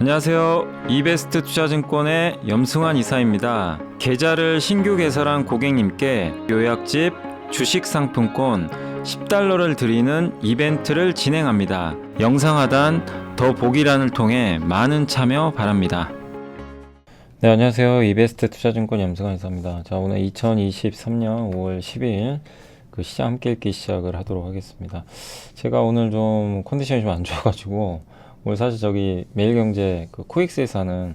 안녕하세요. 이베스트 투자증권의 염승환 이사입니다. 계좌를 신규 개설한 고객님께 요약집 주식 상품권 10달러를 드리는 이벤트를 진행합니다. 영상 하단 더 보기란을 통해 많은 참여 바랍니다. 네, 안녕하세요. 이베스트 투자증권 염승환 이사입니다. 자, 오늘 2023년 5월 12일 그 시장 함께 읽기 시작을 하도록 하겠습니다. 제가 오늘 좀 컨디션이 좀 안 좋아가지고 오늘 사실 저기 매일경제 그 코엑스에서 하는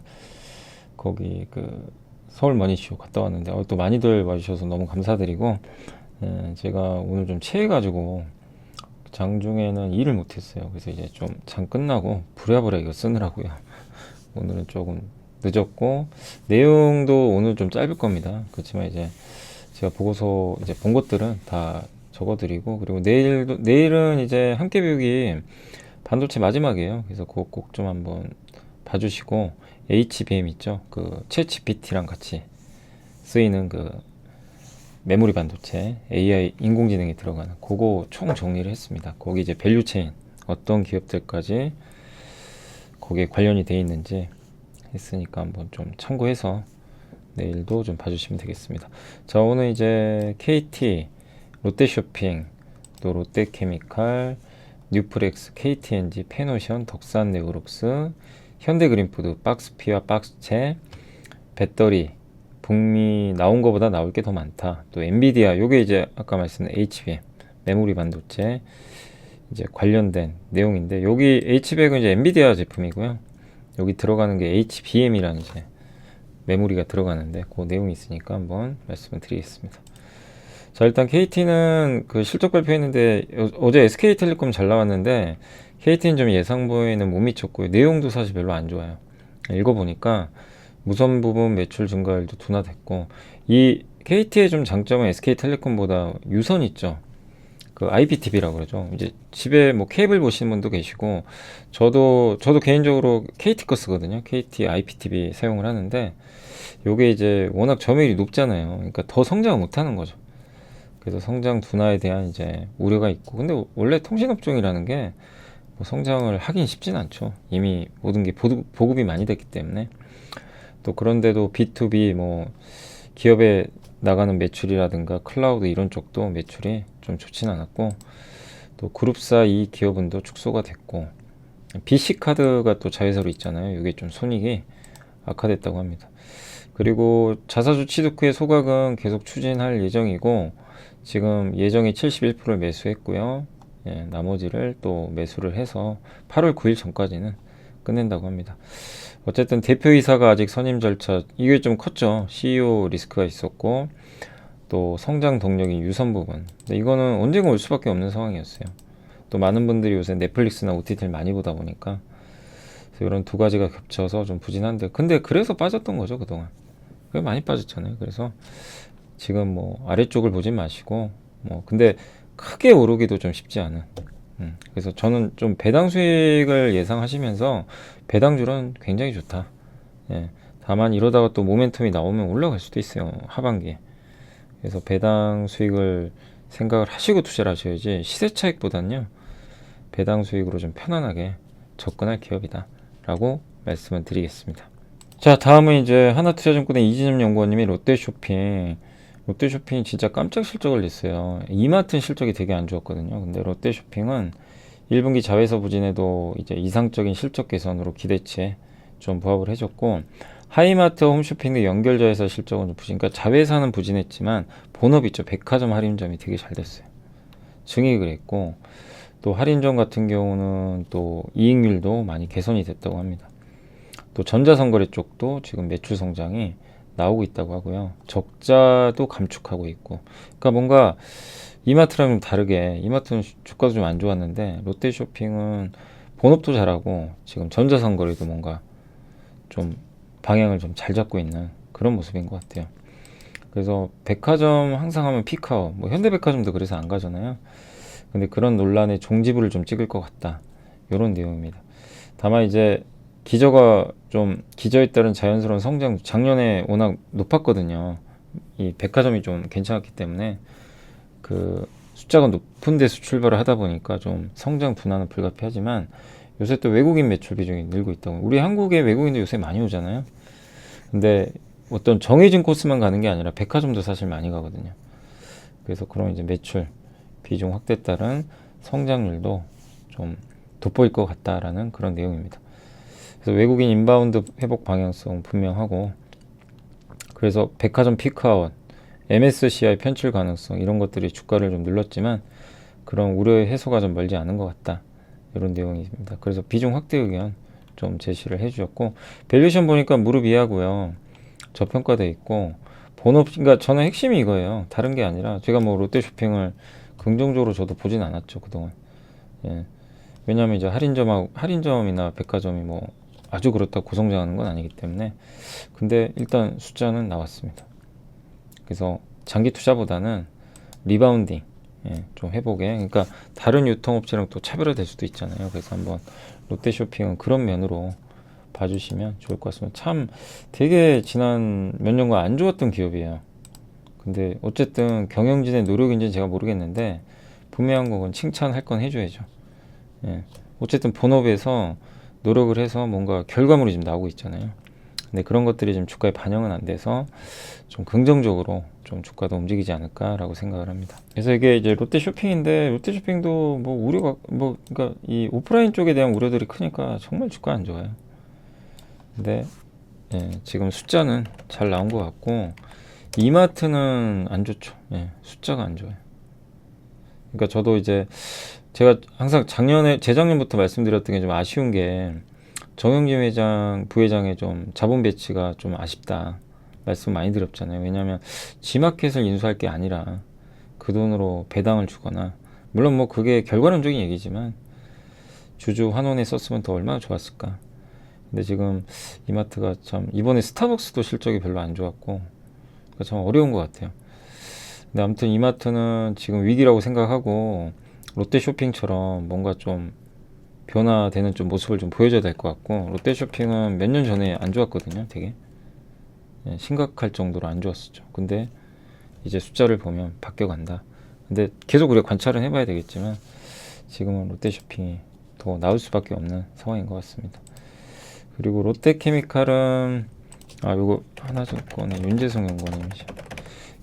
거기 그 서울 머니쇼 갔다 왔는데 또 많이들 와주셔서 너무 감사드리고, 제가 오늘 좀 체해가지고 장중에는 일을 못했어요. 그래서 이제 좀 장 끝나고 부랴부랴 이거 쓰느라고요. 오늘은 조금 늦었고 내용도 오늘 좀 짧을 겁니다. 그렇지만 이제 제가 보고서 이제 본 것들은 다 적어드리고, 그리고 내일은 이제 함께 배우기 반도체 마지막이에요. 그래서 그거 꼭 좀 한번 봐주시고, HBM 있죠? 그 챗GPT랑 같이 쓰이는 그 메모리 반도체, AI 인공지능이 들어가는 그거 총 정리를 했습니다. 거기 이제 밸류체인 어떤 기업들까지 거기에 관련이 돼 있는지 했으니까 한번 좀 참고해서 내일도 좀 봐주시면 되겠습니다. 자, 오늘 이제 KT, 롯데쇼핑, 또 롯데케미칼, 뉴프렉스, KTNG, 페노션, 덕산 네오록스, 현대그린푸드, 박스피와 박스채, 배터리, 북미 나온 거보다 나올 게 더 많다. 또 엔비디아, 요게 이제 아까 말씀드린 HBM, 메모리 반도체 이제 관련된 내용인데, 여기 HBM은 이제 엔비디아 제품이고요. 여기 들어가는 게 HBM이라는 이제 메모리가 들어가는데 그 내용이 있으니까 한번 말씀을 드리겠습니다. 자, 일단 KT는 그 실적 발표했는데 어제 SK텔레콤 잘 나왔는데 KT는 좀 예상보에는 못 미쳤고요. 내용도 사실 별로 안 좋아요. 읽어보니까 무선 부분 매출 증가율도 둔화됐고, 이 KT의 좀 장점은 SK텔레콤보다 유선 있죠. 그 IPTV라고 그러죠. 이제 집에 뭐 케이블 보시는 분도 계시고, 저도 개인적으로 KT 거 쓰거든요. KT IPTV 사용을 하는데 요게 이제 워낙 점유율이 높잖아요. 그러니까 더 성장을 못 하는 거죠. 그래서 성장 둔화에 대한 이제 우려가 있고, 근데 원래 통신업종이라는 게 뭐 성장을 하긴 쉽진 않죠. 이미 모든 게 보급이 많이 됐기 때문에. 또 그런데도 B2B 뭐 기업에 나가는 매출이라든가 클라우드 이런 쪽도 매출이 좀 좋진 않았고, 또 그룹사 이 기업은도 축소가 됐고, BC카드가 또 자회사로 있잖아요. 이게 좀 손익이 악화됐다고 합니다. 그리고 자사주 취득 후의 소각은 계속 추진할 예정이고, 지금 예정이 71%를 매수했고요. 나머지를 또 매수를 해서 8월 9일 전까지는 끝낸다고 합니다. 어쨌든 대표이사가 아직 선임 절차, 이게 좀 컸죠. CEO 리스크가 있었고, 또 성장 동력이 유선 부분. 근데 이거는 언젠가 올 수밖에 없는 상황이었어요. 또 많은 분들이 요새 넷플릭스나 OTT를 많이 보다 보니까 이런 두 가지가 겹쳐서 좀 부진한데, 근데 그래서 빠졌던 거죠, 그동안. 그게 많이 빠졌잖아요. 그래서 지금 뭐 아래쪽을 보지 마시고, 뭐 근데 크게 오르기도 좀 쉽지 않은, 그래서 저는 좀 배당 수익을 예상하시면서 배당률은 굉장히 좋다. 다만 이러다가 또 모멘텀이 나오면 올라갈 수도 있어요, 하반기에. 그래서 배당 수익을 생각을 하시고 투자를 하셔야지, 시세 차익보다는요 배당 수익으로 좀 편안하게 접근할 기업이다 라고 말씀을 드리겠습니다. 자, 다음은 이제 하나투자증권의 이진엽 연구원님이 롯데쇼핑이 진짜 깜짝 실적을 냈어요. 이마트는 실적이 되게 안 좋았거든요. 근데 롯데쇼핑은 1분기 자회사 부진에도 이제 이상적인 실적 개선으로 기대치에 좀 부합을 해줬고, 하이마트, 홈쇼핑 등 연결 자회사 실적은 좀 부진, 그러니까 자회사는 부진했지만 본업 있죠. 백화점 할인점이 되게 잘 됐어요. 증액을 했고, 또 할인점 같은 경우는 또 이익률도 많이 개선이 됐다고 합니다. 또 전자상거래 쪽도 지금 매출 성장이 나오고 있다고 하고요. 적자도 감축하고 있고. 그러니까 뭔가 이마트랑 좀 다르게, 이마트는 주가도 좀 안 좋았는데 롯데쇼핑은 본업도 잘하고 지금 전자상거래도 뭔가 좀 방향을 좀 잘 잡고 있는 그런 모습인 것 같아요. 그래서 백화점 항상 하면 피카오, 뭐 현대백화점도 그래서 안 가잖아요. 근데 그런 논란의 종지부를 좀 찍을 것 같다, 이런 내용입니다. 다만 이제 기저에 따른 자연스러운 성장, 작년에 워낙 높았거든요. 이 백화점이 좀 괜찮았기 때문에 그 숫자가 높은 데서 출발을 하다 보니까 좀 성장 둔화는 불가피하지만, 요새 또 외국인 매출 비중이 늘고 있다고. 우리 한국에 외국인도 요새 많이 오잖아요. 근데 어떤 정해진 코스만 가는 게 아니라 백화점도 사실 많이 가거든요. 그래서 그런 이제 매출 비중 확대에 따른 성장률도 좀 돋보일 것 같다라는 그런 내용입니다. 그래서 외국인 인바운드 회복 방향성 분명하고, 그래서 백화점 피크아웃, MSCI 편출 가능성 이런 것들이 주가를 좀 눌렀지만 그런 우려의 해소가 좀 멀지 않은 것 같다, 이런 내용입니다. 그래서 비중 확대 의견 좀 제시를 해주셨고, 밸류에이션 보니까 무릎 이하고요, 저평가돼 있고, 본업, 그러니까 저는 핵심이 이거예요. 다른 게 아니라 제가 뭐 롯데쇼핑을 긍정적으로 저도 보진 않았죠, 그동안. 예. 왜냐하면 이제 할인점이나 백화점이 뭐 아주 그렇다고 고성장하는 건 아니기 때문에. 근데 일단 숫자는 나왔습니다. 그래서 장기 투자보다는 리바운딩, 좀 회복에, 그러니까 다른 유통업체랑 또 차별화될 수도 있잖아요. 그래서 한번 롯데쇼핑은 그런 면으로 봐주시면 좋을 것 같습니다. 참 되게 지난 몇 년간 안 좋았던 기업이에요. 근데 어쨌든 경영진의 노력인지는 제가 모르겠는데 분명한 건 칭찬할 건 해줘야죠. 어쨌든 본업에서 노력을 해서 뭔가 결과물이 좀 나오고 있잖아요. 근데 그런 것들이 지금 주가에 반영은 안 돼서 좀 긍정적으로 좀 주가도 움직이지 않을까라고 생각을 합니다. 그래서 이게 이제 롯데쇼핑인데, 롯데쇼핑도 뭐 우려가 뭐, 그러니까 이 오프라인 쪽에 대한 우려들이 크니까 정말 주가 안 좋아요. 근데 지금 숫자는 잘 나온 것 같고, 이마트는 안 좋죠. 숫자가 안 좋아요. 그러니까 저도 이제 제가 항상 재작년부터 말씀드렸던 게 좀 아쉬운 게, 정영진 회장, 부회장의 좀 자본 배치가 좀 아쉽다 말씀 많이 드렸잖아요. 왜냐하면 지마켓을 인수할 게 아니라 그 돈으로 배당을 주거나, 물론 뭐 그게 결과론적인 얘기지만 주주 환원에 썼으면 더 얼마나 좋았을까. 근데 지금 이마트가 참, 이번에 스타벅스도 실적이 별로 안 좋았고, 그러니까 참 어려운 것 같아요. 근데 아무튼 이마트는 지금 위기라고 생각하고 롯데쇼핑처럼 뭔가 좀 변화되는 좀 모습을 좀 보여줘야 될 것 같고, 롯데쇼핑은 몇 년 전에 안 좋았거든요. 되게 심각할 정도로 안 좋았었죠. 근데 이제 숫자를 보면 바뀌어간다. 근데 계속 우리가 관찰은 해봐야 되겠지만 지금은 롯데쇼핑이 더 나을 수밖에 없는 상황인 것 같습니다. 그리고 롯데케미칼은 요거 하나증권의 윤재성 연구원님이죠.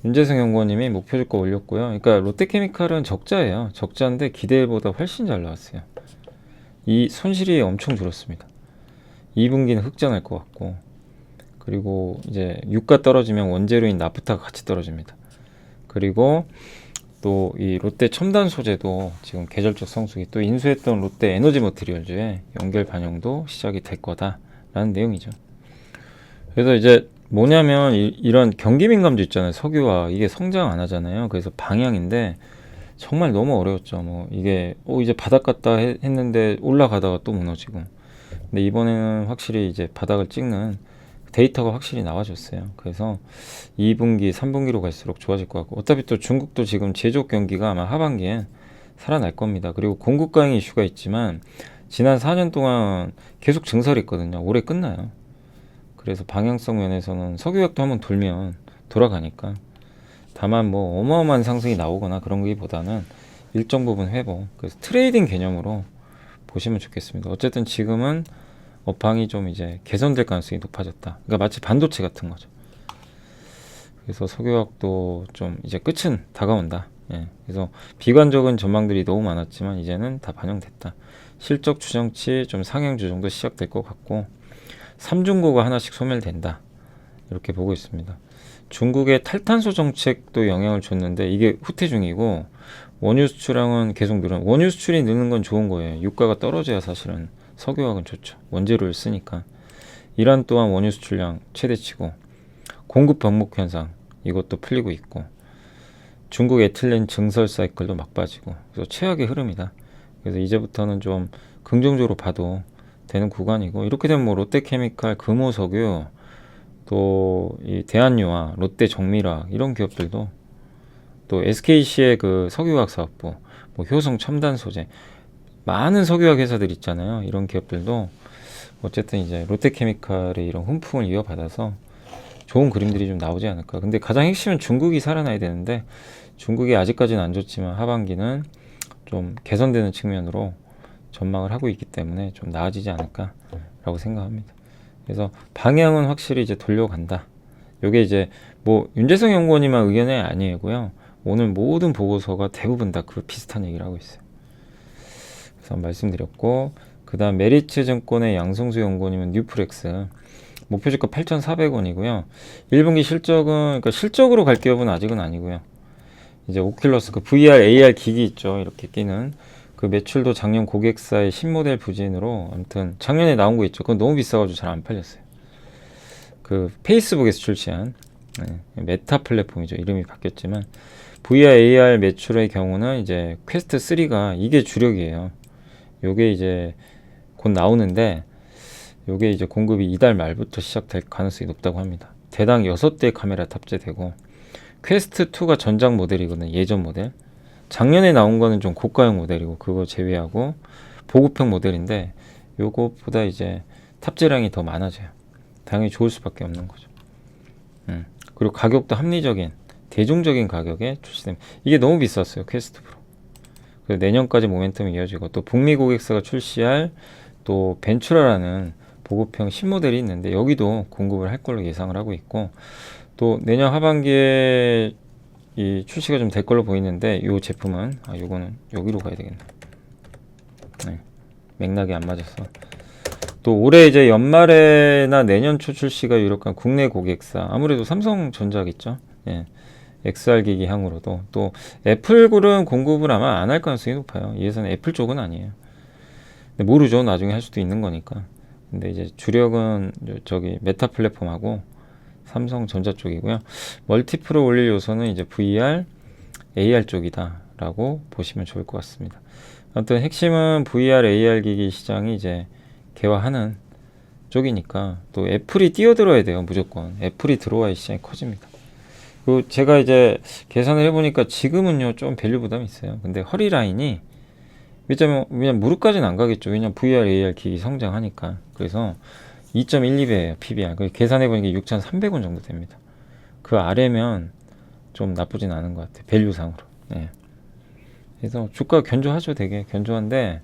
윤재성 연구원님이 목표 주가 올렸고요. 그러니까 롯데케미칼은 적자예요. 적자인데 기대보다 훨씬 잘 나왔어요. 이 손실이 엄청 줄었습니다. 2분기는 흑자날 것 같고, 그리고 이제 유가 떨어지면 원재료인 나프타가 같이 떨어집니다. 그리고 또 이 롯데 첨단 소재도 지금 계절적 성수기, 또 인수했던 롯데 에너지 머티리얼즈의 연결 반영도 시작이 될 거다라는 내용이죠. 그래서 이제 뭐냐면 이런 경기 민감주 있잖아요. 석유화, 이게 성장 안 하잖아요. 그래서 방향인데 정말 너무 어려웠죠. 뭐 이게 이제 바닥 갔다 했는데 올라가다가 또 무너지고. 근데 이번에는 확실히 이제 바닥을 찍는 데이터가 확실히 나와줬어요. 그래서 2분기, 3분기로 갈수록 좋아질 것 같고, 어차피 또 중국도 지금 제조업 경기가 아마 하반기엔 살아날 겁니다. 그리고 공급 과잉 이슈가 있지만 지난 4년 동안 계속 증설이 있거든요. 올해 끝나요. 그래서 방향성 면에서는 석유약도 한번 돌면 돌아가니까, 다만 뭐 어마어마한 상승이 나오거나 그런 거기보다는 일정 부분 회복, 그래서 트레이딩 개념으로 보시면 좋겠습니다. 어쨌든 지금은 업황이 좀 이제 개선될 가능성이 높아졌다. 그러니까 마치 반도체 같은 거죠. 그래서 석유화학도 좀 이제 끝은 다가온다. 그래서 비관적인 전망들이 너무 많았지만 이제는 다 반영됐다. 실적 추정치 좀 상향 조정도 시작될 것 같고, 삼중고가 하나씩 소멸된다, 이렇게 보고 있습니다. 중국의 탈탄소 정책도 영향을 줬는데 이게 후퇴 중이고, 원유 수출량은 계속 원유 수출이 느는 건 좋은 거예요. 유가가 떨어져야 사실은 석유화학은 좋죠. 원재료를 쓰니까. 이란 또한 원유 수출량 최대치고, 공급 병목 현상 이것도 풀리고 있고, 중국 에틸렌 증설 사이클도 막 빠지고, 그래서 최악의 흐름이다. 그래서 이제부터는 좀 긍정적으로 봐도 되는 구간이고, 이렇게 되면 뭐 롯데케미칼, 금호석유, 또 이 대한유화, 롯데정밀화학 이런 기업들도, 또 SKC의 그 석유화학 사업부, 뭐 효성 첨단 소재, 많은 석유화학 회사들 있잖아요. 이런 기업들도 어쨌든 이제 롯데케미칼의 이런 훈풍을 이어받아서 좋은 그림들이 좀 나오지 않을까. 근데 가장 핵심은 중국이 살아나야 되는데, 중국이 아직까지는 안 좋지만 하반기는 좀 개선되는 측면으로 전망을 하고 있기 때문에 좀 나아지지 않을까라고 생각합니다. 그래서 방향은 확실히 이제 돌려간다. 요게 이제 뭐 윤재성 연구원님만 의견이 아니고요. 오늘 모든 보고서가 대부분 다 그 비슷한 얘기를 하고 있어요. 그래서 말씀드렸고, 그 다음 메리츠 증권의 양성수 연구원님은 뉴프렉스 목표주가 8,400원이고요. 1분기 실적은, 그러니까 실적으로 갈 기업은 아직은 아니고요. 이제 오큘러스 그 VR, AR 기기 있죠. 이렇게 끼는 그 매출도 작년 고객사의 신모델 부진으로, 아무튼 작년에 나온 거 있죠. 그건 너무 비싸가지고 잘 안 팔렸어요. 그 페이스북에서 출시한 메타 플랫폼이죠. 이름이 바뀌었지만 VR, AR 매출의 경우는 이제 퀘스트 3가 이게 주력이에요. 요게 이제 곧 나오는데, 요게 이제 공급이 이달 말부터 시작될 가능성이 높다고 합니다. 대당 6대 카메라 탑재되고, 퀘스트 2가 전작 모델이거든요. 예전 모델. 작년에 나온 거는 좀 고가형 모델이고, 그거 제외하고 보급형 모델인데, 요것보다 이제 탑재량이 더 많아져요. 당연히 좋을 수밖에 없는 거죠. 그리고 가격도 합리적인 대중적인 가격에 출시됩니다. 이게 너무 비쌌어요. 퀘스트 프로. 그래서 내년까지 모멘텀이 이어지고, 또 북미 고객사가 출시할 또 벤츄라라는 보급형 신모델이 있는데, 여기도 공급을 할 걸로 예상을 하고 있고, 또 내년 하반기에 이 출시가 좀 될 걸로 보이는데, 이 제품은 요거는 여기로 가야 되겠네. 네, 맥락이 안 맞아서. 또 올해 이제 연말에나 내년 초 출시가 유력한 국내 고객사, 아무래도 삼성전자겠죠. 예. XR 기기 향으로도. 또 애플글은 공급을 아마 안 할 가능성이 높아요. 예선 애플 쪽은 아니에요. 근데 모르죠. 나중에 할 수도 있는 거니까. 근데 이제 주력은 저기 메타 플랫폼하고 삼성전자 쪽이고요. 멀티프로 올릴 요소는 이제 VR, AR 쪽이다라고 보시면 좋을 것 같습니다. 아무튼 핵심은 VR, AR 기기 시장이 이제 개화하는 쪽이니까, 또 애플이 뛰어들어야 돼요. 무조건 애플이 들어와야 시장이 커집니다. 그 제가 이제 계산을 해보니까 지금은요 좀 밸류 부담이 있어요. 근데 허리 라인이, 왜냐면 무릎까지는 안 가겠죠. 왜냐면 VR, AR 기기 성장하니까. 그래서 2.12배예요 PBR. 계산해보니까 6,300원 정도 됩니다. 그 아래면 좀 나쁘진 않은 것 같아요. 밸류상으로. 네. 그래서 주가 견조하죠. 되게 견조한데,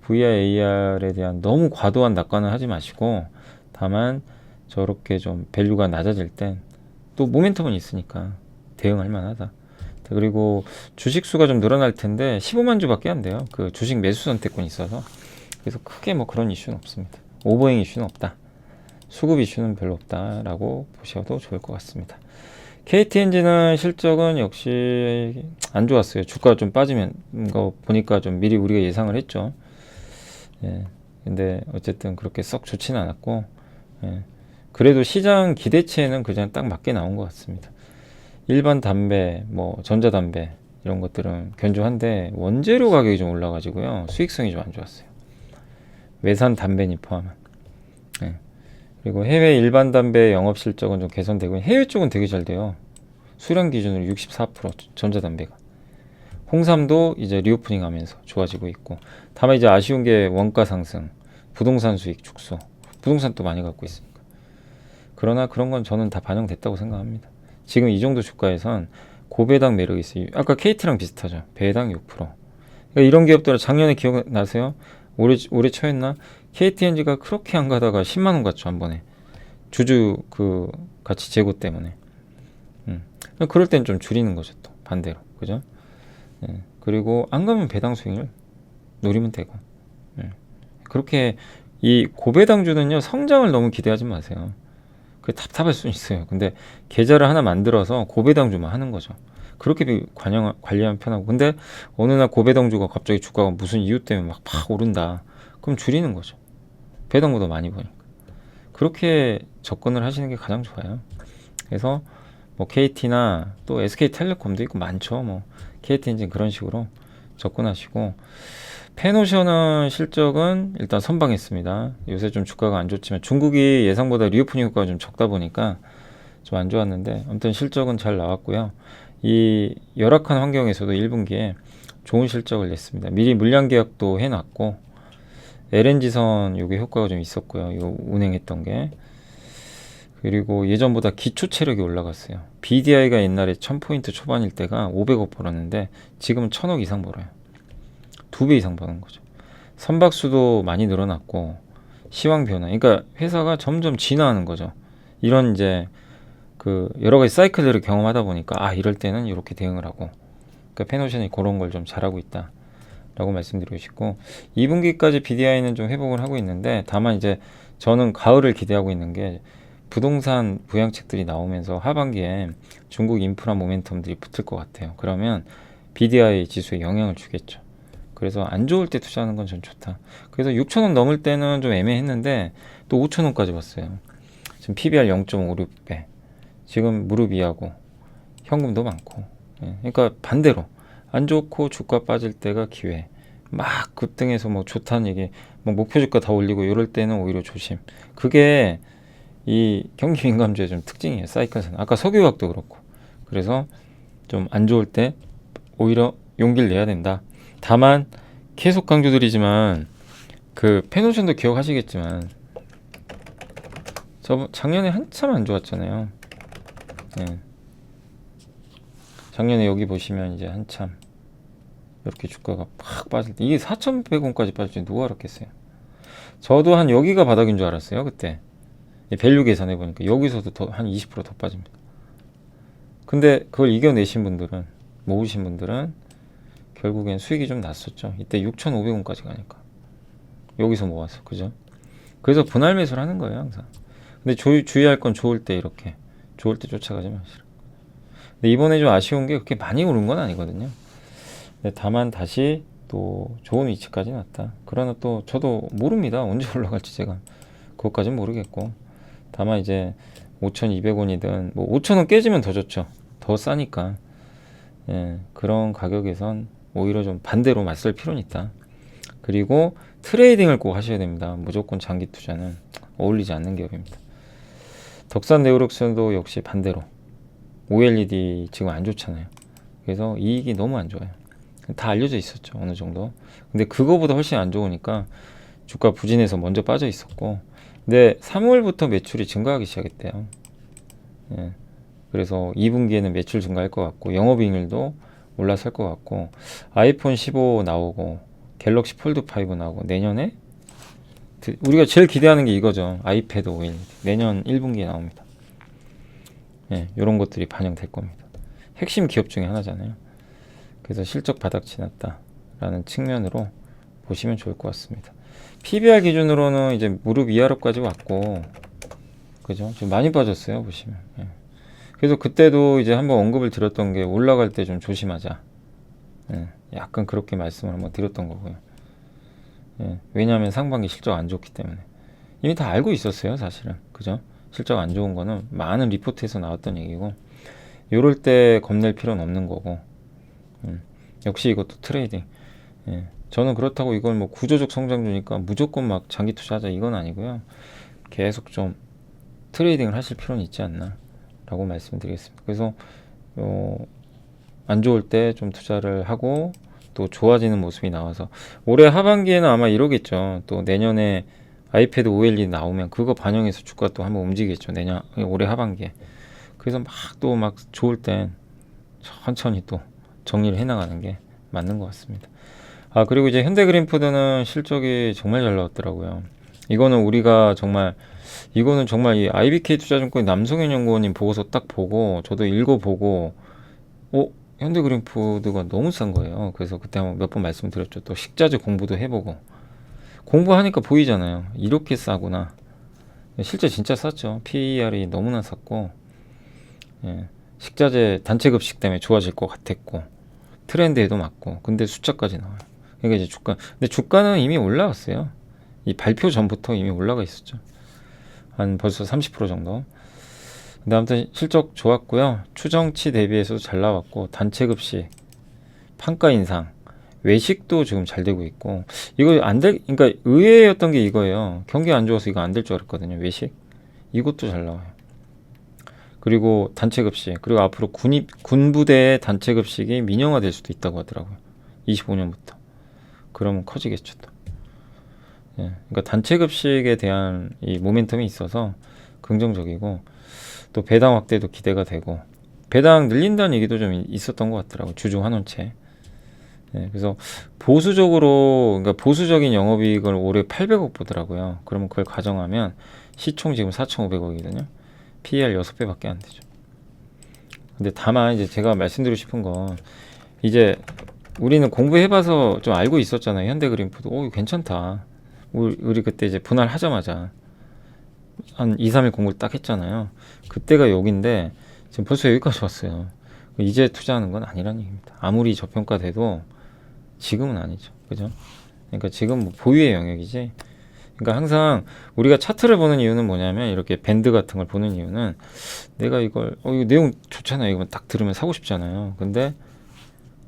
VR, AR에 대한 너무 과도한 낙관을 하지 마시고, 다만 저렇게 좀 밸류가 낮아질 땐 또 모멘텀은 있으니까 대응할 만하다. 그리고 주식수가 좀 늘어날 텐데 15만 주밖에 안 돼요. 그 주식 매수 선택권이 있어서. 그래서 크게 뭐 그런 이슈는 없습니다. 오버행 이슈는 없다. 수급 이슈는 별로 없다라고 보셔도 좋을 것 같습니다. KT엔진은 실적은 역시 안 좋았어요. 주가가 좀 빠지면 거 보니까 좀 미리 우리가 예상을 했죠. 예. 근데 어쨌든 그렇게 썩 좋지는 않았고, 예. 그래도 시장 기대치에는 그냥 딱 맞게 나온 것 같습니다. 일반 담배, 뭐 전자담배 이런 것들은 견조한데, 원재료 가격이 좀 올라가지고요. 수익성이 좀 안 좋았어요. 외산 담배니 포함한. 예. 그리고 해외 일반 담배 영업 실적은 좀 개선되고, 해외 쪽은 되게 잘 돼요. 수량 기준으로 64% 전자담배가. 홍삼도 이제 리오프닝 하면서 좋아지고 있고, 다만 이제 아쉬운 게 원가 상승, 부동산 수익 축소, 부동산 또 많이 갖고 있으니까. 그러나 그런 건 저는 다 반영됐다고 생각합니다. 지금 이 정도 주가에선 고배당 매력이 있어요. 아까 KT랑 비슷하죠. 배당 6%. 그러니까 이런 기업들은 작년에 기억나세요? 올해 초였나? KTNG가 그렇게 안 가다가 10만 원 갔죠, 한 번에. 주주 그 가치 재고 때문에. 그럴 땐 좀 줄이는 거죠, 또 반대로. 그죠? 예. 그리고 안 가면 배당 수익을 노리면 되고. 예. 그렇게 이 고배당주는요, 성장을 너무 기대하지 마세요. 그 답답할 수 있어요. 근데 계좌를 하나 만들어서 고배당주만 하는 거죠. 그렇게 관리하면 편하고. 근데 어느 날 고배당주가 갑자기 주가가 무슨 이유 때문에 막 오른다. 그럼 줄이는 거죠. 배당보다 많이 보니까. 그렇게 접근을 하시는 게 가장 좋아요. 그래서 뭐 KT나 또 SK텔레콤도 있고 많죠. 뭐 KT엔진 그런 식으로 접근하시고, 펜오션은 실적은 일단 선방했습니다. 요새 좀 주가가 안 좋지만 중국이 예상보다 리오프닝 효과가 좀 적다 보니까 좀 안 좋았는데, 아무튼 실적은 잘 나왔고요. 이 열악한 환경에서도 1분기에 좋은 실적을 냈습니다. 미리 물량 계약도 해놨고, LNG선 요게 효과가 좀 있었고요. 이거 운행했던 게. 그리고 예전보다 기초 체력이 올라갔어요. BDI가 옛날에 1000포인트 초반일 때가 500억 벌었는데 지금은 1000억 이상 벌어요. 2배 이상 버는 거죠. 선박수도 많이 늘어났고 시황 변화. 그러니까 회사가 점점 진화하는 거죠. 이런 이제 그 여러 가지 사이클들을 경험하다 보니까 아 이럴 때는 이렇게 대응을 하고. 그러니까 펜오션이 그런 걸 좀 잘하고 있다라고 말씀드리고 싶고 2분기까지 BDI는 좀 회복을 하고 있는데 다만 이제 저는 가을을 기대하고 있는 게 부동산 부양책들이 나오면서 하반기에 중국 인프라 모멘텀들이 붙을 것 같아요. 그러면 BDI 지수에 영향을 주겠죠. 그래서 안 좋을 때 투자하는 건 전 좋다. 그래서 6,000원 넘을 때는 좀 애매했는데 또 5,000원까지 왔어요. 지금 PBR 0.56배. 지금 무릎 위하고 현금도 많고. 예, 그러니까 반대로 안 좋고 주가 빠질 때가 기회. 막 급등해서 뭐 좋다는 얘기, 뭐 목표 주가 다 올리고 이럴 때는 오히려 조심. 그게 이 경기 민감주의 좀 특징이에요. 사이클에서는. 아까 석유화학도 그렇고. 그래서 좀 안 좋을 때 오히려 용기를 내야 된다. 다만 계속 강조드리지만 그 펜오션도 기억하시겠지만 저 작년에 한참 안 좋았잖아요. 네. 작년에 여기 보시면 이제 한참 이렇게 주가가 팍 빠질 때 이게 4,100원까지 빠질 줄 누가 알았겠어요. 저도 한 여기가 바닥인 줄 알았어요. 그때 밸류 계산해 보니까 여기서도 더 한 20% 더 빠집니다. 근데 그걸 이겨내신 분들은, 모으신 분들은 결국엔 수익이 좀 났었죠. 이때 6,500원까지 가니까 여기서 모아서. 그죠? 그래서 분할 매수를 하는 거예요 항상. 근데 주의할 건 좋을 때 이렇게 좋을 때 쫓아가지 마시라. 근데 이번에 좀 아쉬운 게 그렇게 많이 오른 건 아니거든요. 근데 다만 다시 또 좋은 위치까지 났다. 그러나 또 저도 모릅니다. 언제 올라갈지 제가. 그것까지는 모르겠고. 다만 이제 5,200원이든 뭐 5,000원 깨지면 더 좋죠. 더 싸니까. 예, 그런 가격에선 오히려 좀 반대로 맞설 필요는 있다. 그리고 트레이딩을 꼭 하셔야 됩니다. 무조건 장기 투자는 어울리지 않는 기업입니다. 덕산 네오록스도 역시 반대로 OLED 지금 안 좋잖아요. 그래서 이익이 너무 안 좋아요. 다 알려져 있었죠. 어느 정도. 근데 그거보다 훨씬 안 좋으니까 주가 부진해서 먼저 빠져 있었고, 근데 3월부터 매출이 증가하기 시작했대요. 예. 그래서 2분기에는 매출 증가할 것 같고 영업이익률도 올라설 것 같고 아이폰 15 나오고 갤럭시 폴드 5 나오고 내년에 우리가 제일 기대하는 게 이거죠. 아이패드 OLED 내년 1분기에 나옵니다. 예, 이런 것들이 반영될 겁니다. 핵심 기업 중에 하나잖아요. 그래서 실적 바닥치 났다라는 측면으로 보시면 좋을 것 같습니다. PBR 기준으로는 이제 무릎 위아래까지 왔고, 그죠? 좀 많이 빠졌어요, 보시면. 예. 그래서 그때도 이제 한번 언급을 드렸던 게 올라갈 때 좀 조심하자. 예. 약간 그렇게 말씀을 한번 드렸던 거고요. 예. 왜냐하면 상반기 실적 안 좋기 때문에. 이미 다 알고 있었어요, 사실은. 그죠? 실적 안 좋은 거는 많은 리포트에서 나왔던 얘기고, 요럴 때 겁낼 필요는 없는 거고, 역시 이것도 트레이딩. 예. 저는 그렇다고 이걸 뭐 구조적 성장주니까 무조건 막 장기 투자하자 이건 아니고요. 계속 좀 트레이딩을 하실 필요는 있지 않나 라고 말씀드리겠습니다. 그래서 안 좋을 때 좀 투자를 하고 또 좋아지는 모습이 나와서 올해 하반기에는 아마 이러겠죠. 또 내년에 아이패드 OLED 나오면 그거 반영해서 주가 또 한번 움직이겠죠. 내년 올해 하반기에. 그래서 막 또 막 좋을 땐 천천히 또 정리를 해나가는 게 맞는 것 같습니다. 아, 그리고 이제 현대그린푸드는 실적이 정말 잘 나왔더라고요. 이거는 우리가 정말, 이거는 정말 이 IBK 투자증권 남성현 연구원님 보고서 딱 보고, 저도 읽어보고, 현대그린푸드가 너무 싼 거예요. 그래서 그때 한번 몇 번 말씀드렸죠. 또 식자재 공부도 해보고. 공부하니까 보이잖아요. 이렇게 싸구나. 실제 진짜 쌌죠. PER이 너무나 쌌고, 예, 식자재 단체급식 때문에 좋아질 것 같았고, 트렌드에도 맞고, 근데 숫자까지 나와요. 그러니까 이제 근데 주가는 이미 올라왔어요. 이 발표 전부터 이미 올라가 있었죠. 한 벌써 30% 정도. 근데 아무튼 실적 좋았고요. 추정치 대비해서도 잘 나왔고, 단체급식, 판가 인상, 외식도 지금 잘 되고 있고, 이거 그러니까 의외였던 게 이거예요. 경기 안 좋아서 이거 안 될 줄 알았거든요. 외식. 이것도 잘 나와요. 그리고 단체급식, 그리고 앞으로 군부대의 단체급식이 민영화될 수도 있다고 하더라고요. 25년부터. 그러면 커지겠죠 또. 예, 그러니까 단체급식에 대한 이 모멘텀이 있어서 긍정적이고, 또 배당 확대도 기대가 되고, 배당 늘린다는 얘기도 좀 있었던 것 같더라고요. 주주 환원체. 네, 그래서 보수적으로, 그러니까 보수적인 영업이익을 올해 800억 보더라고요. 그러면 그걸 가정하면 시총 지금 4,500억이거든요. PER 6배밖에 안 되죠. 근데 다만 이제 제가 말씀드리고 싶은 건 이제 우리는 공부해봐서 좀 알고 있었잖아요. 현대그린푸드. 오, 괜찮다. 우리 그때 이제 분할하자마자 한 2, 3일 공부를 딱 했잖아요. 그때가 여기인데 지금 벌써 여기까지 왔어요. 이제 투자하는 건 아니란 얘기입니다. 아무리 저평가돼도 지금은 아니죠. 그죠? 그러니까 지금 뭐 보유의 영역이지. 그러니까 항상 우리가 차트를 보는 이유는 뭐냐면 이렇게 밴드 같은 걸 보는 이유는 내가 이걸 이거 내용 좋잖아요. 이거 딱 들으면 사고 싶잖아요. 근데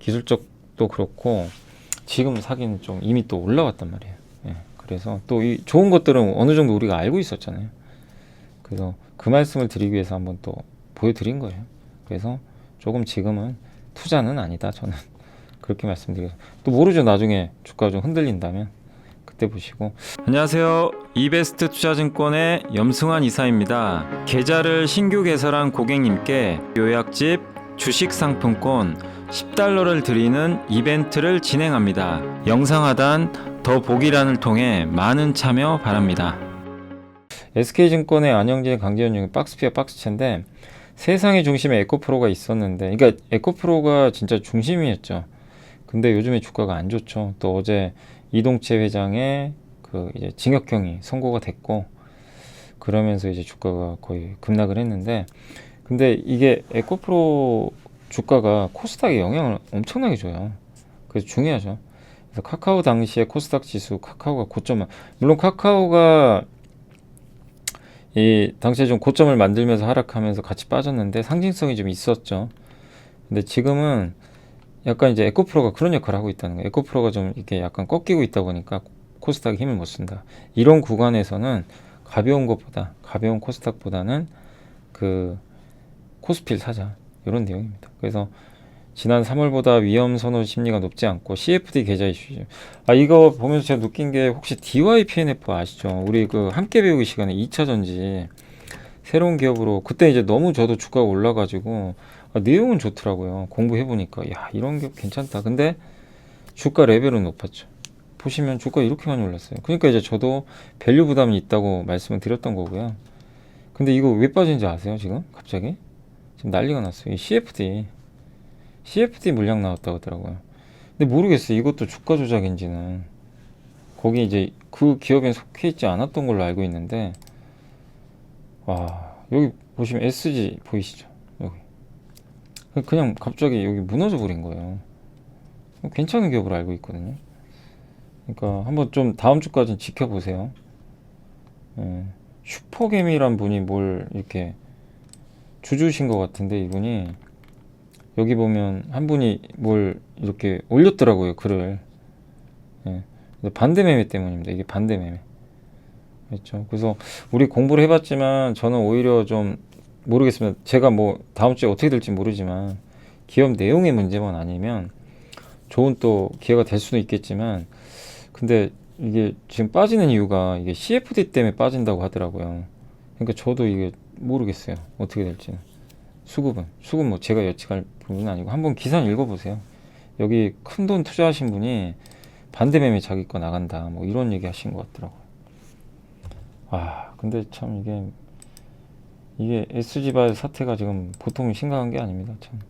기술적도 그렇고 지금 사기는 좀 이미 또 올라왔단 말이에요. 예. 그래서 또 이 좋은 것들은 어느 정도 우리가 알고 있었잖아요. 그래서 그 말씀을 드리기 위해서 한번 또 보여드린 거예요. 그래서 조금 지금은 투자는 아니다. 저는 그렇게 말씀드려요. 또 모르죠. 나중에 주가가 좀 흔들린다면 그때 보시고. 안녕하세요. 이베스트 투자증권의 염승환 이사입니다. 계좌를 신규 개설한 고객님께 요약집 주식 상품권 10달러를 드리는 이벤트를 진행합니다. 영상 하단 더 보기란을 통해 많은 참여 바랍니다. SK증권의 안영진, 강재현 박스피어 박스채인데 세상의 중심에 에코프로가 있었는데, 그러니까 에코프로가 진짜 중심이었죠. 근데 요즘에 주가가 안 좋죠. 또 어제 이동채 회장의 그 이제 징역형이 선고가 됐고, 그러면서 이제 주가가 거의 급락을 했는데, 근데 이게 에코프로 주가가 코스닥에 영향을 엄청나게 줘요. 그래서 중요하죠. 그래서 카카오 당시에 코스닥 지수, 카카오가 고점, 물론 카카오가 이 당시에 좀 고점을 만들면서 하락하면서 같이 빠졌는데 상징성이 좀 있었죠. 근데 지금은 약간 이제 에코프로가 그런 역할을 하고 있다는 거예요. 에코프로가 좀 이렇게 약간 꺾이고 있다 보니까 코스닥이 힘을 못 쓴다. 이런 구간에서는 가벼운 코스닥보다는 그 코스피를 사자. 이런 내용입니다. 그래서 지난 3월보다 위험 선호 심리가 높지 않고 CFD 계좌 이슈죠. 이거 보면서 제가 느낀 게 혹시 DYPNF 아시죠? 우리 그 함께 배우기 시간에 2차 전지 새로운 기업으로 그때 이제 너무 저도 주가가 올라가지고 내용은 좋더라고요. 공부해보니까 야 이런 기업 괜찮다. 근데 주가 레벨은 높았죠. 보시면 주가 이렇게 많이 올랐어요. 그러니까 이제 저도 밸류 부담이 있다고 말씀을 드렸던 거고요. 근데 이거 왜 빠진지 아세요? 지금 갑자기 지금 난리가 났어요. 이 CFD 물량 나왔다고 하더라고요. 근데 모르겠어요. 이것도 주가 조작인지는. 거기 이제 그 기업에 속해 있지 않았던 걸로 알고 있는데, 와, 여기 보시면 SG 보이시죠? 여기. 그냥 갑자기 여기 무너져 버린 거예요. 괜찮은 기업으로 알고 있거든요. 그러니까 한번 좀 다음 주까지는 지켜보세요. 슈퍼개미란 분이 뭘 이렇게 주주신 것 같은데, 이분이 여기 보면 한 분이 뭘 이렇게 올렸더라고요, 글을. 예. 반대 매매 때문입니다. 이게 반대 매매. 그렇죠. 그래서 우리 공부를 해봤지만 저는 오히려 좀 모르겠습니다. 제가 뭐 다음 주에 어떻게 될지 모르지만 기업 내용의 문제만 아니면 좋은 또 기회가 될 수도 있겠지만, 근데 이게 지금 빠지는 이유가 이게 CFD 때문에 빠진다고 하더라고요. 그러니까 저도 이게 모르겠어요. 어떻게 될지는. 수급 뭐 제가 예측할 부분은 아니고 한번 기사 읽어보세요. 여기 큰 돈 투자하신 분이 반대 매매 자기 거 나간다 뭐 이런 얘기 하신 것 같더라고요. 근데 참 이게 SG발 사태가 지금 보통 심각한 게 아닙니다. 참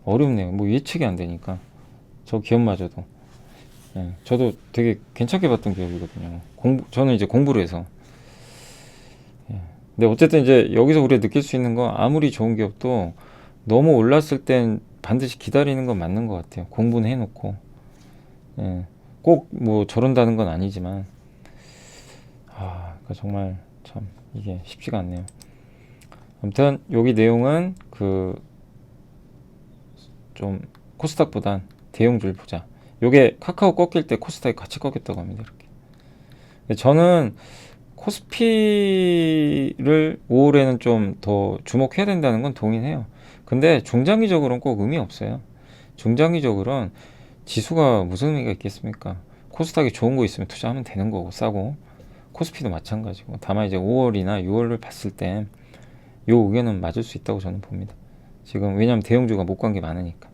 어렵네요. 뭐 예측이 안 되니까 저 기업마저도. 저도 되게 괜찮게 봤던 기업이거든요. 저는 이제 공부를 해서. 근데 어쨌든 이제 여기서 우리가 느낄 수 있는 건 아무리 좋은 기업도 너무 올랐을 땐 반드시 기다리는 건 맞는 것 같아요. 공부는 해놓고. 꼭 뭐 저런다는 건 아니지만, 그러니까 정말 참 이게 쉽지가 않네요. 아무튼 여기 내용은 그 좀 코스닥보단 대형주를 보자. 요게 카카오 꺾일 때 코스닥이 같이 꺾였다고 합니다. 이렇게. 저는 코스피를 5월에는 좀 더 주목해야 된다는 건 동의해요. 근데 중장기적으로는 꼭 의미 없어요. 중장기적으로는 지수가 무슨 의미가 있겠습니까? 코스닥이 좋은 거 있으면 투자하면 되는 거고 싸고, 코스피도 마찬가지고. 다만 이제 5월이나 6월을 봤을 때 요 의견은 맞을 수 있다고 저는 봅니다. 지금 왜냐면 대형주가 못 간 게 많으니까.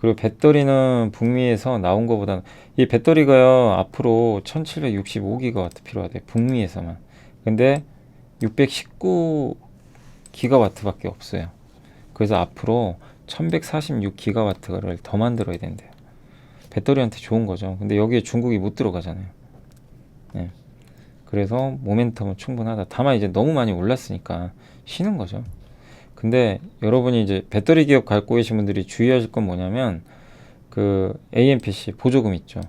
그리고 배터리는 북미에서 나온 것보다는 이 배터리가요 앞으로 1765기가와트 필요하대 북미에서만. 근데 619기가와트밖에 없어요. 그래서 앞으로 1146기가와트를 더 만들어야 된대요. 배터리한테 좋은 거죠. 근데 여기에 중국이 못 들어가잖아요. 네. 그래서 모멘텀은 충분하다. 다만 이제 너무 많이 올랐으니까 쉬는 거죠. 근데 여러분이 이제 배터리 기업 갖고 계신 분들이 주의하실 건 뭐냐면 그 AMPC 보조금 있죠.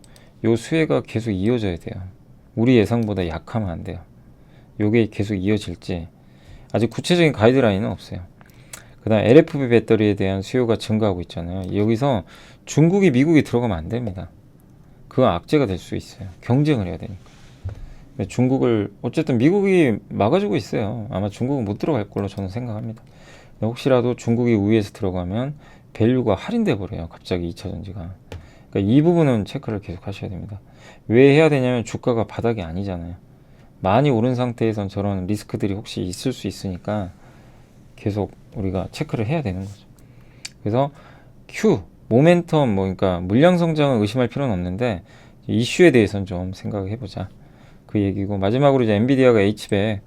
요 수혜가 계속 이어져야 돼요. 우리 예상보다 약하면 안 돼요. 요게 계속 이어질지 아직 구체적인 가이드라인은 없어요. 그 다음 LFP 배터리에 대한 수요가 증가하고 있잖아요. 여기서 중국이 미국이 들어가면 안 됩니다. 그건 악재가 될 수 있어요. 경쟁을 해야 되니까. 중국을 어쨌든 미국이 막아주고 있어요. 아마 중국은 못 들어갈 걸로 저는 생각합니다. 혹시라도 중국이 우위에서 들어가면 밸류가 할인돼 버려요. 갑자기 2차 전지가. 그러니까 이 부분은 체크를 계속 하셔야 됩니다. 왜 해야 되냐면 주가가 바닥이 아니잖아요. 많이 오른 상태에선 저런 리스크들이 혹시 있을 수 있으니까 계속 우리가 체크를 해야 되는 거죠. 그래서 Q, 모멘텀, 그러니까 물량 성장을 의심할 필요는 없는데 이슈에 대해서는 좀 생각을 해보자. 그 얘기고 마지막으로 이제 엔비디아가 H100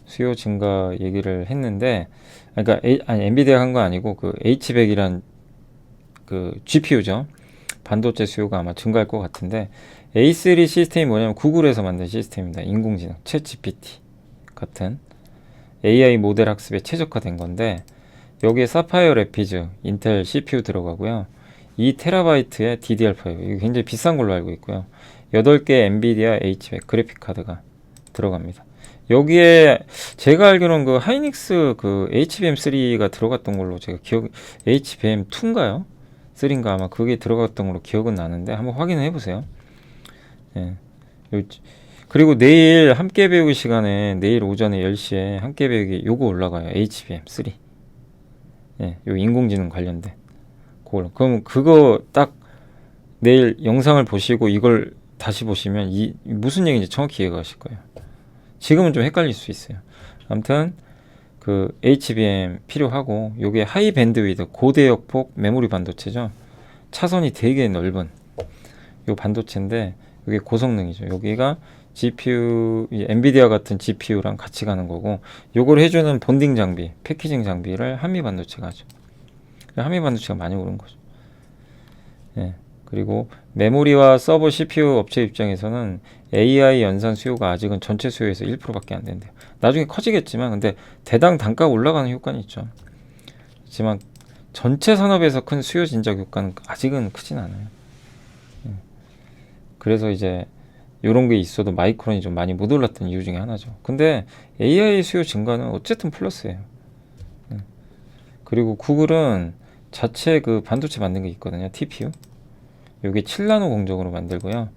수요 증가 얘기를 했는데 그러니까 엔비디아 한 거 아니고 그 H100이란 그 GPU죠. 반도체 수요가 아마 증가할 것 같은데 A3 시스템이 뭐냐면 구글에서 만든 시스템입니다. 인공지능, 챗GPT 같은 AI 모델 학습에 최적화된 건데 여기에 사파이어 래피즈 인텔 CPU 들어가고요. 2TB의 DDR5 이게 굉장히 비싼 걸로 알고 있고요. 8개 엔비디아 H100 그래픽 카드가 들어갑니다. 여기에 제가 알기로는 그 하이닉스 그 HBM3가 들어갔던 걸로 제가 HBM2인가요? 3인가 아마 그게 들어갔던 걸로 기억은 나는데 한번 확인해 보세요. 예. 그리고 내일 함께 배우기 시간에 내일 오전에 10시에 함께 배우기 요거 올라가요. HBM3. 예, 요 인공지능 관련된 그럼 그거 딱 내일 영상을 보시고 이걸 다시 보시면 무슨 얘기인지 정확히 이해가 하실 거예요. 지금은 좀 헷갈릴 수 있어요. 아무튼 그 HBM 필요하고 요게 하이 밴드위드 고대역폭 메모리 반도체죠. 차선이 되게 넓은 요 반도체인데 이게 고성능이죠. 여기가 GPU 엔비디아 같은 GPU랑 같이 가는 거고 요걸 해주는 본딩 장비, 패키징 장비를 한미 반도체가 하죠. 한미 반도체가 많이 오른 거죠. 예. 그리고 메모리와 서버 CPU 업체 입장에서는 AI 연산 수요가 아직은 전체 수요에서 1%밖에 안 된대요. 나중에 커지겠지만 근데 대당 단가가 올라가는 효과는 있죠. 하지만 전체 산업에서 큰 수요 진작 효과는 아직은 크진 않아요. 예. 그래서 이제 이런 게 있어도 마이크론이 좀 많이 못 올랐던 이유 중에 하나죠. 근데 AI 수요 증가는 어쨌든 플러스예요. 예. 그리고 구글은 자체 그 반도체 만든 게 있거든요. TPU. 이게 7나노 공정으로 만들고요.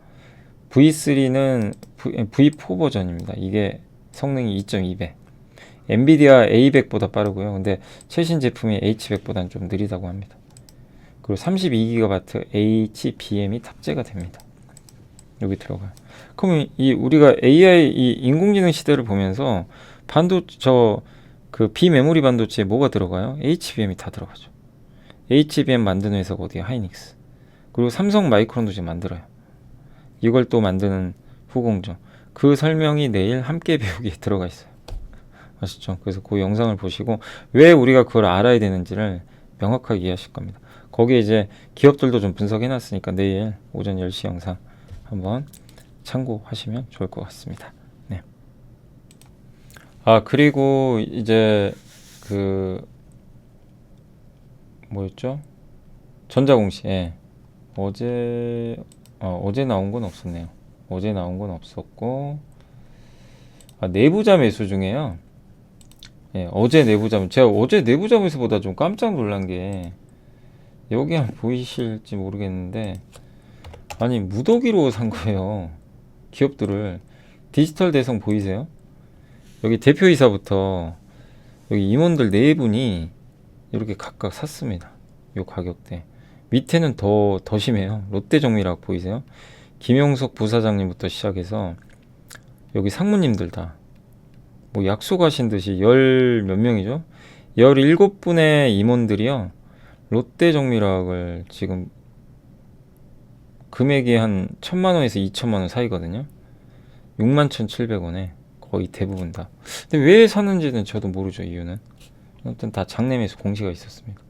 V3는 V4 버전입니다. 이게 성능이 2.2배. 엔비디아 A100보다 빠르고요. 근데 최신 제품이 H100보다는 좀 느리다고 합니다. 그리고 32GB HBM이 탑재가 됩니다. 여기 들어가요. 그럼 우리가 AI 인공지능 시대를 보면서 그 비메모리 반도체에 뭐가 들어가요? HBM이 다 들어가죠. HBM 만드는 회사가 어디야? 하이닉스. 그리고 삼성 마이크론도 지금 만들어요. 이걸 또 만드는 후공정. 그 설명이 내일 함께 배우기에 들어가 있어요. 아시죠? 그래서 그 영상을 보시고 왜 우리가 그걸 알아야 되는지를 명확하게 이해하실 겁니다. 거기에 이제 기업들도 좀 분석해 놨으니까 내일 오전 10시 영상 한번 참고하시면 좋을 것 같습니다. 네. 그리고 이제 뭐였죠? 전자공시. 예. 어제 나온 건 없었네요. 어제 나온 건 없었고 내부자 매수 중에요. 예, 어제 내부자 제가 어제 내부자 매수보다 좀 깜짝 놀란 게 여기 한번 보이실지 모르겠는데 아니 무더기로 산 거예요. 기업들을 디지털 대성 보이세요? 여기 대표이사부터 여기 임원들 4분이 이렇게 각각 샀습니다. 요 가격대. 밑에는 더 심해요. 롯데정밀화학 보이세요? 김용석 부사장님부터 시작해서 여기 상무님들 다 뭐 약속하신 듯이 몇 명이죠? 17분의 임원들이요. 롯데정밀화학을 지금 금액이 한 1,000만원에서 2천만원 사이거든요. 61,700원에 거의 대부분 다. 근데 왜 샀는지는 저도 모르죠. 이유는. 아무튼 다 장내 매수 공시가 있었습니다.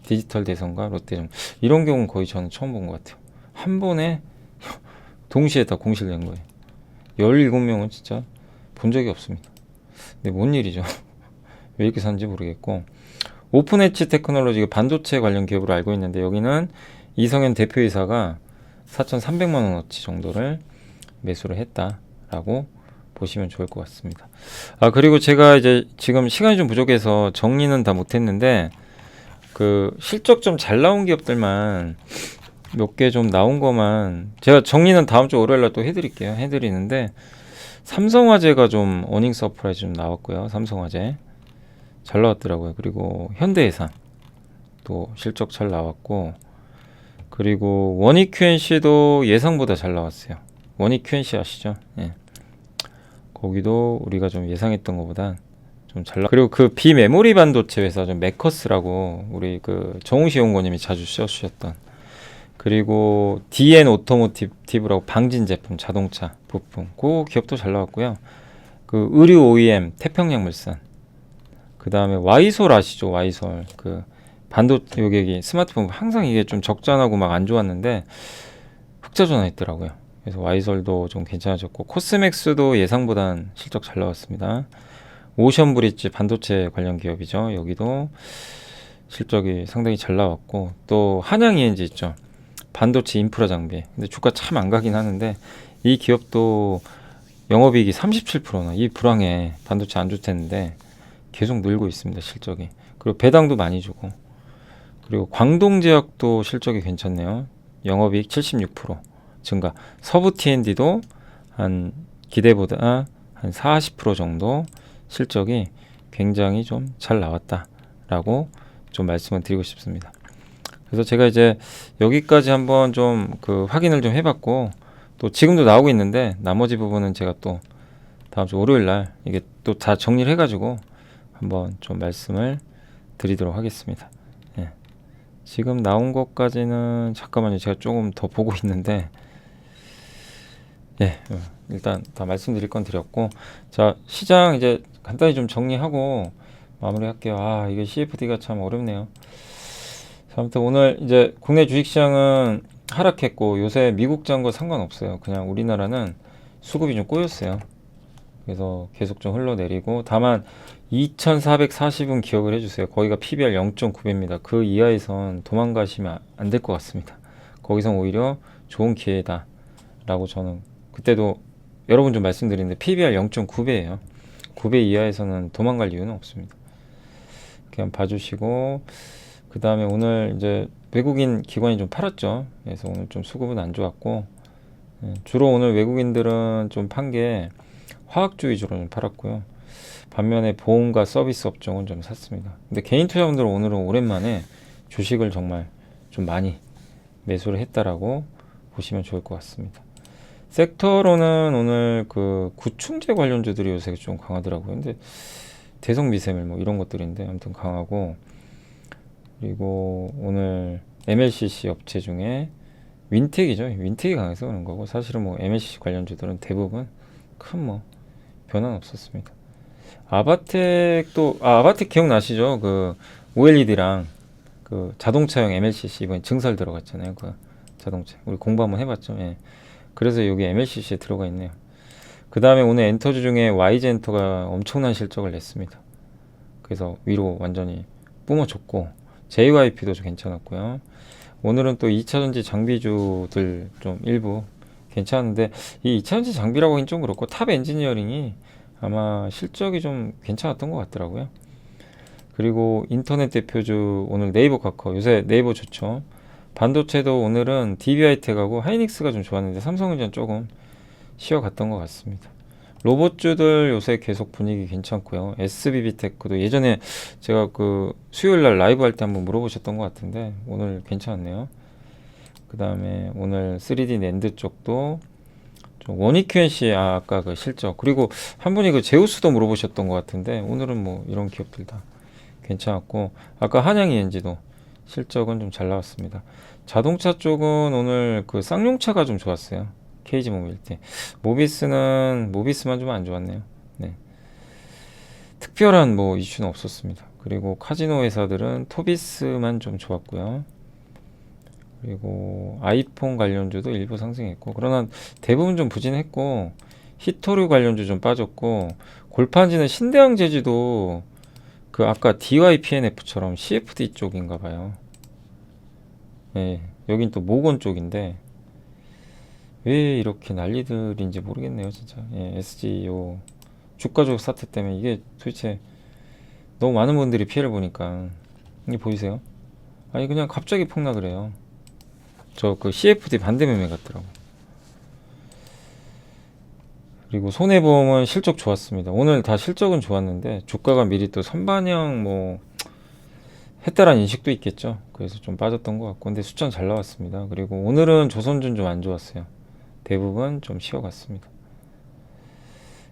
디지털 대선과 롯데정 이런 경우는 거의 저는 처음 본 것 같아요. 한 번에 동시에 다 공시를 낸 거예요. 17명은 진짜 본 적이 없습니다. 근데 뭔 일이죠? 왜 이렇게 샀는지 모르겠고, 오픈 엣지 테크놀로지가 반도체 관련 기업으로 알고 있는데, 여기는 이성현 대표이사가 4,300만 원어치 정도를 매수를 했다라고 보시면 좋을 것 같습니다. 그리고 제가 이제 지금 시간이 좀 부족해서 정리는 다 못했는데, 그 실적 좀 잘 나온 기업들만 몇 개 좀 나온 거만 제가 정리는 다음 주 월요일날 또 해드릴게요. 해드리는데, 삼성화재가 좀 어닝 서프라이즈 좀 나왔고요. 삼성화재 잘 나왔더라고요. 그리고 현대해상 또 실적 잘 나왔고, 그리고 원익 QNC도 예상보다 잘 나왔어요. 원익 QNC 아시죠? 예. 거기도 우리가 좀 예상했던 것보다 좀 잘 나. 그리고 그 비메모리 반도체 회사 좀 메커스라고 우리 그 정우시 연구원님이 자주 써주셨던. 그리고 DN 오토모티브라고 방진 제품 자동차 부품 그 기업도 잘 나왔고요. 그 의류 OEM 태평양물산. 그 다음에 와이솔 아시죠? 와이솔 그 반도체 요객이 스마트폰 항상 이게 좀 적자나고 막 안 좋았는데 흑자 전환했더라고요. 그래서 와이솔도 좀 괜찮아졌고, 코스맥스도 예상보단 실적 잘 나왔습니다. 오션브리지 반도체 관련 기업이죠. 여기도 실적이 상당히 잘 나왔고, 또 한양 ENG 있죠. 반도체 인프라 장비. 근데 주가 참 안 가긴 하는데 이 기업도 영업이익이 37%나 이 불황에 반도체 안 좋댔는데 계속 늘고 있습니다. 실적이. 그리고 배당도 많이 주고, 그리고 광동제약도 실적이 괜찮네요. 영업이익 76% 증가. 서부 T&D도 한 기대보다 한 40% 정도 실적이 굉장히 좀 잘 나왔다라고 좀 말씀을 드리고 싶습니다. 그래서 제가 이제 여기까지 한번 좀 그 확인을 좀 해봤고, 또 지금도 나오고 있는데 나머지 부분은 제가 또 다음 주 월요일 날 이게 또 다 정리를 해가지고 한번 좀 말씀을 드리도록 하겠습니다. 예. 지금 나온 것까지는 잠깐만요. 제가 조금 더 보고 있는데, 예, 일단 다 말씀드릴 건 드렸고, 자, 시장 이제 간단히 좀 정리하고 마무리할게요. 이게 CFD가 참 어렵네요. 자, 아무튼 오늘 이제 국내 주식시장은 하락했고, 요새 미국 장과 상관없어요. 그냥 우리나라는 수급이 좀 꼬였어요. 그래서 계속 좀 흘러내리고, 다만 2440은 기억을 해주세요. 거기가 PBR 0.9배입니다. 그 이하에선 도망가시면 안 될 것 같습니다. 거기선 오히려 좋은 기회다 라고 저는 그때도 여러 번 좀 말씀드리는데, PBR 0.9배예요. 9배 이하에서는 도망갈 이유는 없습니다. 그냥 봐주시고, 그 다음에 오늘 이제 외국인 기관이 좀 팔았죠. 그래서 오늘 좀 수급은 안 좋았고, 주로 오늘 외국인들은 좀 판 게 화학주 위주로 좀 팔았고요. 반면에 보험과 서비스 업종은 좀 샀습니다. 근데 개인 투자분들은 오늘은 오랜만에 주식을 정말 좀 많이 매수를 했다라고 보시면 좋을 것 같습니다. 섹터로는 오늘 그 구충제 관련주들이 요새 좀 강하더라고요. 근데 대성 미세밀 뭐 이런 것들인데 아무튼 강하고, 그리고 오늘 MLCC 업체 중에 윈텍이죠. 윈텍이 강해서 그런 거고, 사실은 뭐 MLCC 관련주들은 대부분 큰 뭐 변화는 없었습니다. 아바텍도 아바텍 기억나시죠? 그 OLED랑 그 자동차용 MLCC 이번에 증설 들어갔잖아요. 그 자동차 우리 공부 한번 해봤죠. 예. 그래서 여기 MLCC에 들어가 있네요. 그 다음에 오늘 엔터주 중에 YG엔터가 엄청난 실적을 냈습니다. 그래서 위로 완전히 뿜어줬고, JYP도 좀 괜찮았고요. 오늘은 또 2차전지 장비주들 좀 일부 괜찮은데, 이 2차전지 장비라고 하긴 좀 그렇고, 탑 엔지니어링이 아마 실적이 좀 괜찮았던 것 같더라고요. 그리고 인터넷 대표주 오늘 네이버 카카오, 요새 네이버 좋죠. 반도체도 오늘은 DB하이텍하고 하이닉스가 좀 좋았는데 삼성전자 조금 쉬어갔던 것 같습니다. 로봇주들 요새 계속 분위기 괜찮고요. SBB테크도 예전에 제가 그 수요일날 라이브 할 때 한번 물어보셨던 것 같은데 오늘 괜찮았네요. 그 다음에 오늘 3D 낸드 쪽도 좀 원익 QNC 아까 그 실적, 그리고 한 분이 그 제우스도 물어보셨던 것 같은데 오늘은 뭐 이런 기업들 다 괜찮았고, 아까 한양 ENG도 실적은 좀 잘 나왔습니다. 자동차 쪽은 오늘 그 쌍용차가 좀 좋았어요. KG 모빌티. 모비스만 좀 안 좋았네요. 네. 특별한 뭐 이슈는 없었습니다. 그리고 카지노 회사들은 토비스만 좀 좋았고요. 그리고 아이폰 관련주도 일부 상승했고, 그러나 대부분 좀 부진했고, 히토류 관련주 좀 빠졌고, 골판지는 신대양 제지도 그 아까 DYPNF처럼 CFD 쪽인가 봐요. 예, 여긴 또 모건 쪽인데 왜 이렇게 난리들인지 모르겠네요, 진짜. 예, SGO 주가 조작 사태 때문에 이게 도대체 너무 많은 분들이 피해를 보니까 이게 보이세요? 아니 그냥 갑자기 폭락을 해요. 저 그 CFD 반대 매매 같더라고. 그리고 손해보험은 실적 좋았습니다. 오늘 다 실적은 좋았는데 주가가 미리 또 선반영 뭐 했다라는 인식도 있겠죠. 그래서 좀 빠졌던 것 같고, 근데 수천 잘 나왔습니다. 그리고 오늘은 조선준 좀 안 좋았어요. 대부분 좀 쉬어갔습니다.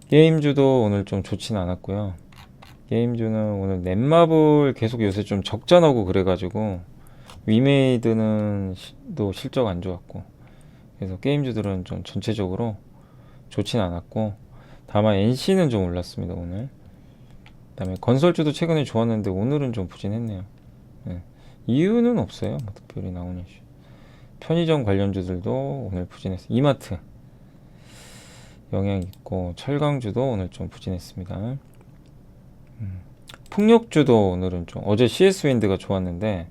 게임주도 오늘 좀 좋진 않았고요. 게임주는 오늘 넷마블 계속 요새 좀 적자 나고 그래가지고 위메이드는 또 실적 안 좋았고, 그래서 게임주들은 좀 전체적으로 좋진 않았고, 다만 NC는 좀 올랐습니다 오늘. 그다음에 건설주도 최근에 좋았는데 오늘은 좀 부진했네요. 네. 이유는 없어요. 뭐 특별히 나오는 이슈. 편의점 관련주들도 오늘 부진했어요. 이마트 영향 있고, 철강주도 오늘 좀 부진했습니다. 풍력주도 오늘은 좀, 어제 CS 윈드가 좋았는데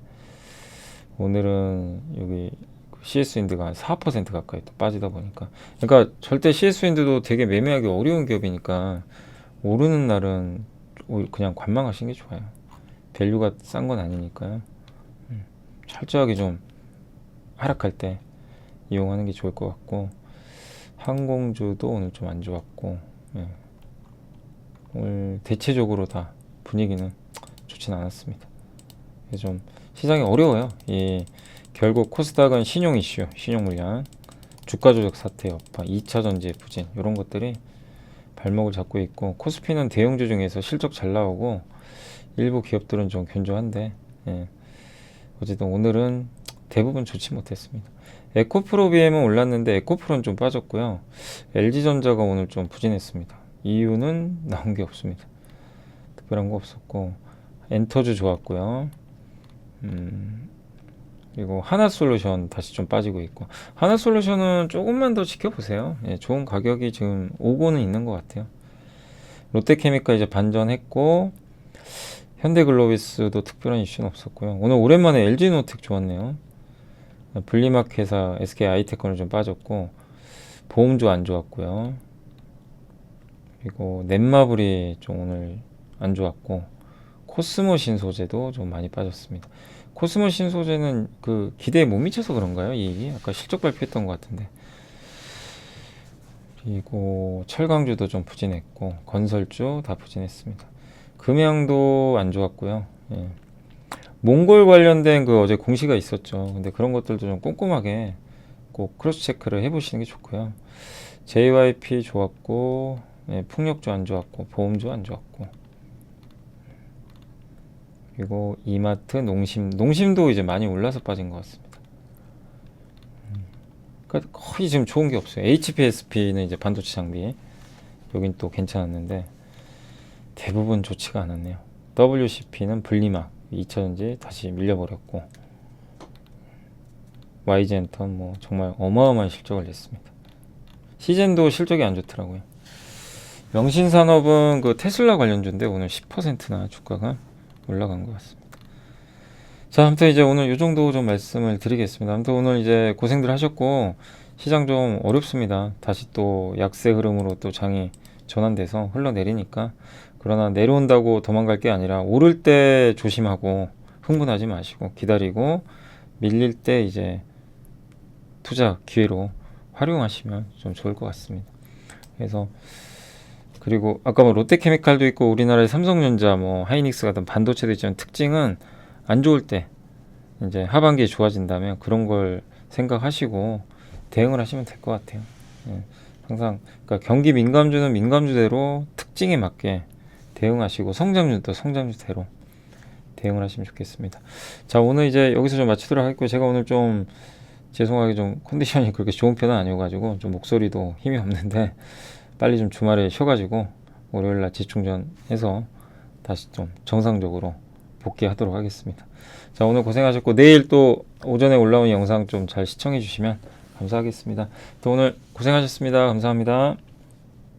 오늘은 여기 CS 윈드가 한 4% 가까이 또 빠지다 보니까, 그러니까 절대 CS 윈드도 되게 매매하기 어려운 기업이니까 오르는 날은 그냥 관망하시는 게 좋아요. 밸류가 싼 건 아니니까요. 철저하게 좀 하락할 때 이용하는 게 좋을 것 같고, 항공주도 오늘 좀 안 좋았고, 예. 오늘 대체적으로 다 분위기는 좋진 않았습니다. 그래서 좀 시장이 어려워요. 결국 코스닥은 신용 이슈, 신용 물량, 주가 조작 사태 여파, 2차 전지의 부진, 이런 것들이 발목을 잡고 있고, 코스피는 대형주 중에서 실적 잘 나오고 일부 기업들은 좀 견조한데, 예. 어쨌든 오늘은 대부분 좋지 못했습니다. 에코프로 BM은 올랐는데 에코프로는 좀 빠졌고요. LG전자가 오늘 좀 부진했습니다. 이유는 나온 게 없습니다. 특별한 거 없었고, 엔터주 좋았고요. 그리고 하나솔루션 다시 좀 빠지고 있고, 하나솔루션은 조금만 더 지켜보세요. 예, 좋은 가격이 지금 오고는 있는 것 같아요. 롯데케미칼 이제 반전했고, 현대글로비스도 특별한 이슈는 없었고요. 오늘 오랜만에 LG노텍 좋았네요. 분리막 회사 SK아이테크는 좀 빠졌고, 보험주 안 좋았고요. 그리고 넷마블이 좀 오늘 안 좋았고, 코스모 신소재도 좀 많이 빠졌습니다. 코스모 신소재는 그 기대에 못 미쳐서 그런가요? 이익이 아까 실적 발표했던 것 같은데. 그리고 철강주도 좀 부진했고, 건설주 다 부진했습니다. 금양도 안 좋았고요. 예. 몽골 관련된 그 어제 공시가 있었죠. 근데 그런 것들도 좀 꼼꼼하게 꼭 크로스 체크를 해보시는 게 좋고요. JYP 좋았고, 예, 풍력주 안 좋았고, 보험주 안 좋았고, 그리고 이마트, 농심도 이제 많이 올라서 빠진 것 같습니다. 그러니까 거의 지금 좋은 게 없어요. HPSP는 이제 반도체 장비, 여긴 또 괜찮았는데 대부분 좋지가 않았네요. WCP는 분리막 2차전지 다시 밀려버렸고, YG엔턴 뭐 정말 어마어마한 실적을 냈습니다. 시젠도 실적이 안 좋더라고요. 명신산업은 그 테슬라 관련주인데 오늘 10%나 주가가 올라간 것 같습니다. 자, 아무튼 이제 오늘 이 정도 좀 말씀을 드리겠습니다. 아무튼 오늘 이제 고생들 하셨고, 시장 좀 어렵습니다. 다시 또 약세 흐름으로 또 장이 전환돼서 흘러내리니까, 그러나 내려온다고 도망갈 게 아니라 오를 때 조심하고 흥분하지 마시고 기다리고, 밀릴 때 이제 투자 기회로 활용하시면 좀 좋을 것 같습니다. 그래서 그리고 아까 뭐 롯데케미칼도 있고 우리나라의 삼성전자, 뭐 하이닉스 같은 반도체도 있지만, 특징은 안 좋을 때 이제 하반기에 좋아진다면 그런 걸 생각하시고 대응을 하시면 될 것 같아요. 예, 항상 그러니까 경기 민감주는 민감주대로 특징에 맞게 대응하시고, 성장주는 또 성장주대로 대응을 하시면 좋겠습니다. 자, 오늘 이제 여기서 좀 마치도록 하겠고요. 제가 오늘 좀 죄송하게 좀 컨디션이 그렇게 좋은 편은 아니어가지고 좀 목소리도 힘이 없는데 빨리 좀 주말에 쉬어가지고 월요일날 재충전해서 다시 좀 정상적으로 복귀하도록 하겠습니다. 자, 오늘 고생하셨고 내일 또 오전에 올라온 영상 좀 잘 시청해 주시면 감사하겠습니다. 또 오늘 고생하셨습니다. 감사합니다.